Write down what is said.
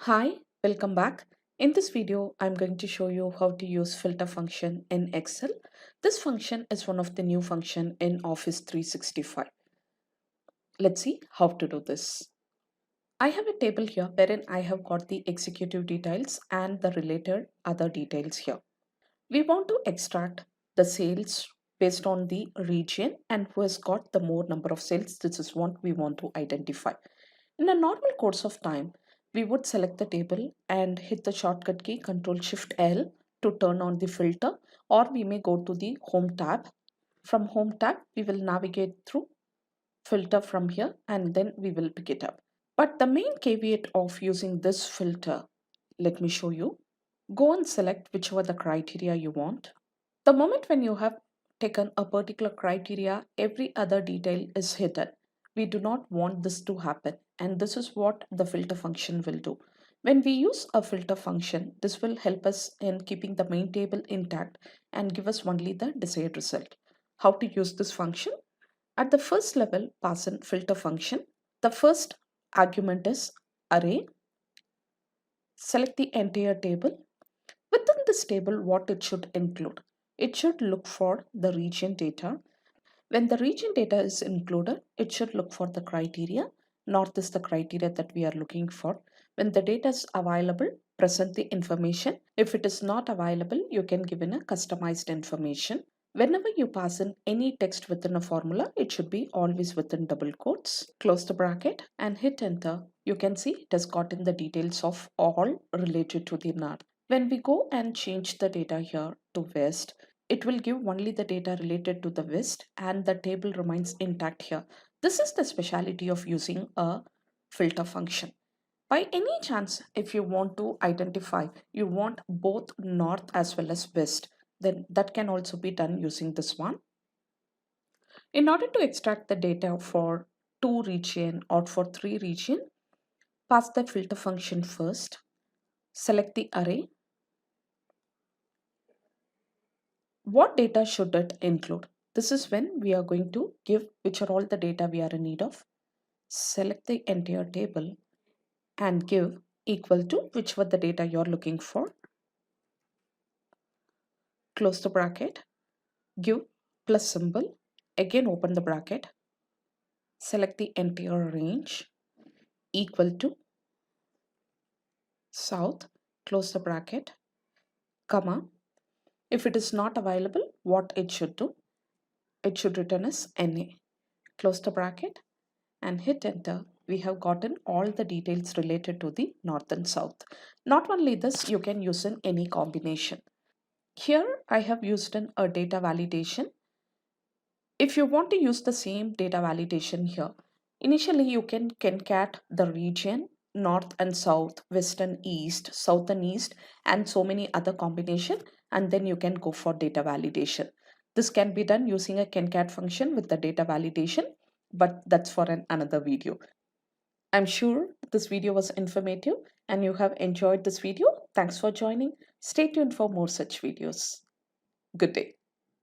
Hi, welcome back. In this video, I'm going to show you how to use filter function in Excel. This function is one of the new function in Office 365. Let's see how to do this. I have a table here wherein I have got the executive details and the related other details here. We want to extract the sales based on the region and who has got the more number of sales. This is what we want to identify. In a normal course of time, we would select the table and hit the shortcut key Ctrl Shift L to turn on the filter, or we may go to the Home tab. From Home tab, we will navigate through filter from here and then we will pick it up. But the main caveat of using this filter, let me show you. Go and select whichever the criteria you want. The moment when you have taken a particular criteria, every other detail is hidden. We do not want this to happen, and this is what the filter function will do. When we use a filter function, this will help us in keeping the main table intact and give us only the desired result. How to use this function? At the first level, pass in filter function. The first argument is array. Select the entire table. Within this table, what it should include? It should look for the region data. When the region data is included, it should look for the criteria. North is the criteria that we are looking for. When the data is available, present the information. If it is not available, you can give in a customized information. Whenever you pass in any text within a formula, it should be always within double quotes. Close the bracket and hit enter. You can see it has gotten the details of all related to the north. When we go and change the data here to west, it will give only the data related to the west and the table remains intact here. This is the speciality of using a filter function. By any chance, if you want to identify, you want both north as well as west, then that can also be done using this one. In order to extract the data for 2 region or for 3 region, pass the filter function first, select the array. What data should it include? This is when we are going to give which are all the data we are in need of. Select the entire table and give equal to which were the data you're looking for. Close the bracket, give plus symbol, again open the bracket, select the entire range equal to south, close the bracket, comma. If it is not available, what it should do? It should return as NA. Close the bracket and hit enter. We have gotten all the details related to the north and south. Not only this, you can use in any combination. Here I have used in a data validation. If you want to use the same data validation here, initially you can concat the region, north and south, west and east, south and east, and so many other combination, and then you can go for data validation. This can be done using a concat function with the data validation, but that's for another video. I'm sure this video was informative and you have enjoyed this video. Thanks for joining. Stay tuned for more such videos. Good day.